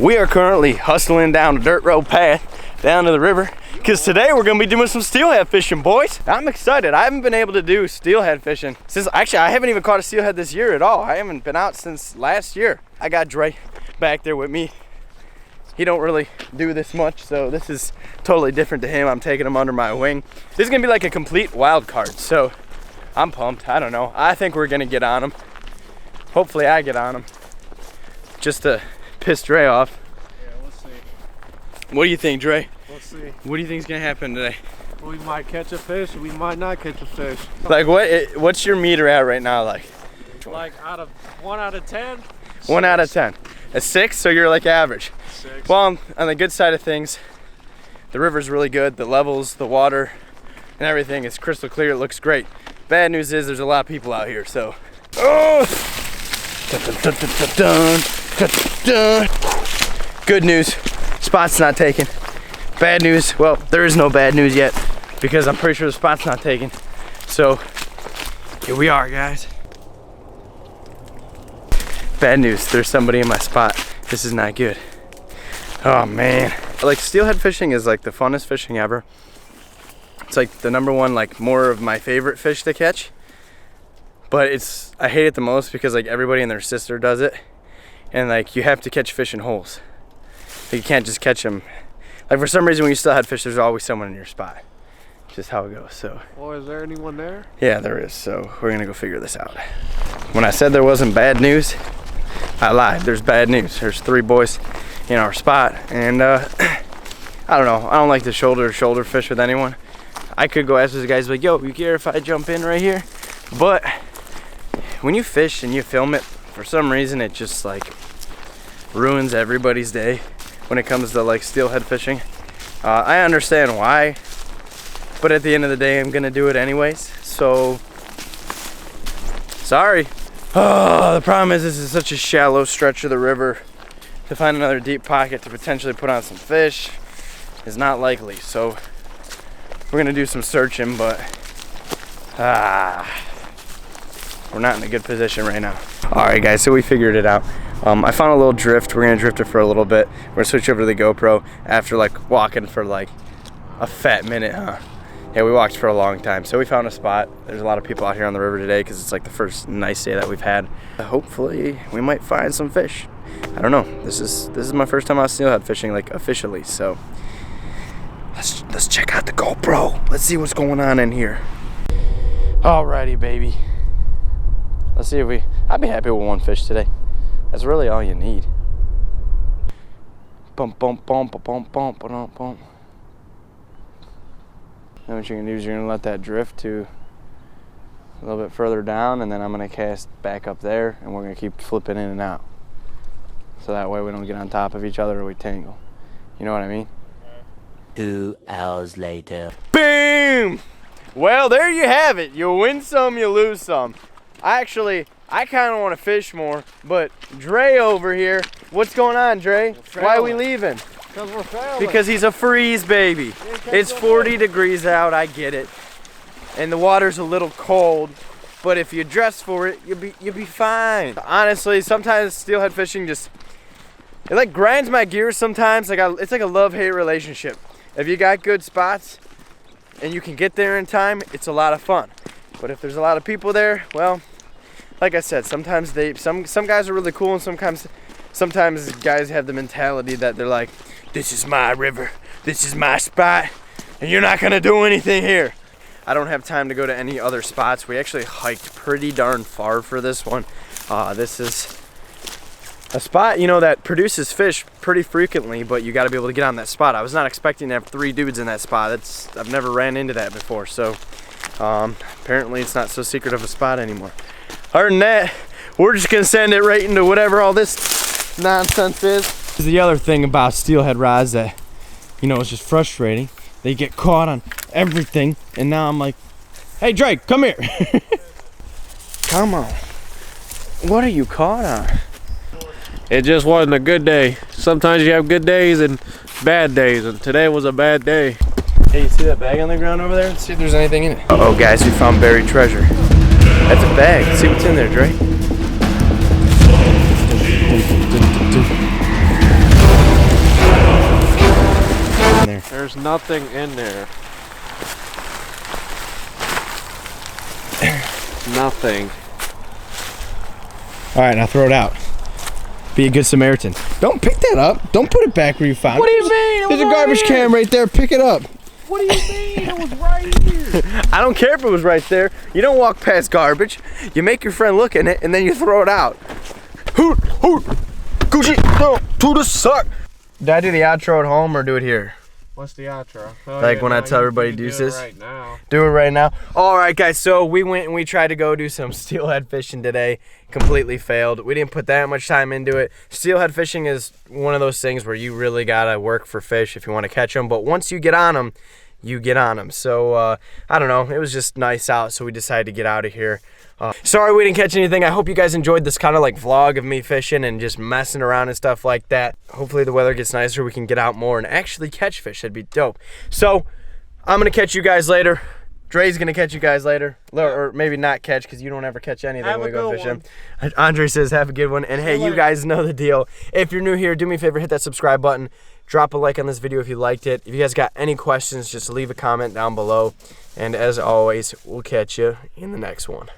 We are currently hustling down a dirt road path down to the river because today we're gonna be doing some steelhead fishing, boys. I'm excited. I haven't been able to do steelhead fishing since, actually, I haven't even caught a steelhead this year at all. I haven't been out since last year. I got Dre back there with me. He don't really do this much, so this is totally different to him. I'm taking him under my wing. This is gonna be like a complete wild card, so I'm pumped. I don't know. I think we're gonna get on him. Hopefully I get on him just to piss Dre off. Yeah, we'll see. What do you think, Dre? We'll see. What do you think is gonna happen today? We might catch a fish, we might not catch a fish. Like what's your meter at right now? Like 1 out of 10? 1 out of 10. A 6, so you're like average. 6. Well, on the good side of things, the river's really good. The levels, the water, and everything is crystal clear. It looks great. Bad news is there's a lot of people out here, so. Oh! Dun, dun, dun, dun, dun, dun, dun, dun. Good news, spot's not taken. Bad news, well, there is no bad news yet because I'm pretty sure the spot's not taken. So, here we are, guys. Bad news, there's somebody in my spot. This is not good. Oh man. Like, steelhead fishing is like the funnest fishing ever. It's like the #1, like more of my favorite fish to catch. But I hate it the most because like everybody and their sister does it. And like you have to catch fish in holes. Like, you can't just catch them. Like, for some reason when you steelhead fish, there's always someone in your spot. Just how it goes, so. Well, is there anyone there? Yeah, there is, so we're gonna go figure this out. When I said there wasn't bad news, I lied. There's bad news. There's 3 boys in our spot, and I don't know. I don't like to shoulder fish with anyone. I could go ask those guys like, yo, you care if I jump in right here? But when you fish and you film it, for some reason it just like ruins everybody's day when it comes to like steelhead fishing. I understand why, but at the end of the day, I'm gonna do it anyways. So, sorry. Oh, the problem is this is such a shallow stretch of the river. To find another deep pocket to potentially put on some fish is not likely. So we're gonna do some searching, but we're not in a good position right now. All right, guys, so we figured it out. I found a little drift. We're gonna drift it for a little bit. We're gonna switch over to the GoPro after like walking for like a fat minute, huh? Yeah, we walked for a long time. So we found a spot. There's a lot of people out here on the river today because it's like the first nice day that we've had. Hopefully we might find some fish. I don't know. This is my first time out steelhead fishing, like officially. So let's check out the GoPro. Let's see what's going on in here. Alrighty, baby. Let's see if I'd be happy with 1 fish today. That's really all you need. Bump, bump, bump, bump, bump, bump, bump. Then what you're gonna do is you're gonna let that drift to a little bit further down, and then I'm gonna cast back up there, and we're gonna keep flipping in and out. So that way we don't get on top of each other or we tangle. You know what I mean? 2 hours later. Boom! Well, there you have it. You win some, you lose some. I kind of want to fish more, but Dre over here, what's going on, Dre? Why are we leaving? Because we're failing. Because he's a freeze baby. It's 40 degrees out, I get it. And the water's a little cold, but if you dress for it, you'll be fine. Honestly, sometimes steelhead fishing it like grinds my gears sometimes. It's like a love-hate relationship. If you got good spots and you can get there in time, it's a lot of fun. But if there's a lot of people there, well, like I said, sometimes some guys are really cool, and sometimes guys have the mentality that they're like, this is my river, this is my spot, and you're not gonna do anything here. I don't have time to go to any other spots. We actually hiked pretty darn far for this one. This is a spot, you know, that produces fish pretty frequently, but you got to be able to get on that spot. I was not expecting to have 3 dudes in that spot. I've never ran into that before, so apparently it's not so secret of a spot anymore. Other than that, we're just gonna send it right into whatever all this nonsense is. This is the other thing about steelhead rods that, you know, it's just frustrating. They get caught on everything, and now I'm like, hey Drake, come here. Come on. What are you caught on? It just wasn't a good day. Sometimes you have good days and bad days, and today was a bad day. Hey, you see that bag on the ground over there? Let's see if there's anything in it. Uh-oh, guys, we found buried treasure. That's a bag. Let's see what's in there, Drake. There's nothing in there. Nothing. All right, now throw it out. Be a good Samaritan. Don't pick that up. Don't put it back where you found it. What do you mean? There's a garbage can right there. Pick it up. What do you mean? It was right here. I don't care if it was right there. You don't walk past garbage. You make your friend look in it, and then you throw it out. Hoot, hoot, Gucci, no, to the suck. Did I do the outro at home or do it here? What's the outro? Oh, Like yeah, when I no, tell you everybody can deuces? do it right now. Do it right now. All right, guys, so we went and we tried to go do some steelhead fishing today. Completely failed. We didn't put that much time into it. Steelhead fishing is one of those things where you really gotta work for fish if you want to catch them, but once you get on them, you get on them. So I don't know, it was just nice out, so we decided to get out of here. Sorry we didn't catch anything. I hope you guys enjoyed this kind of like vlog of me fishing and just messing around and stuff like that. Hopefully the weather gets nicer, we can get out more and actually catch fish. That'd be dope. So I'm gonna catch you guys later. Dre's gonna catch you guys later, or maybe not catch because you don't ever catch anything when we go fishing. Andre says have a good one, and hey, you guys know the deal. If you're new here, do me a favor, hit that subscribe button, drop a like on this video if you liked it. If you guys got any questions, just leave a comment down below, and as always, we'll catch you in the next one.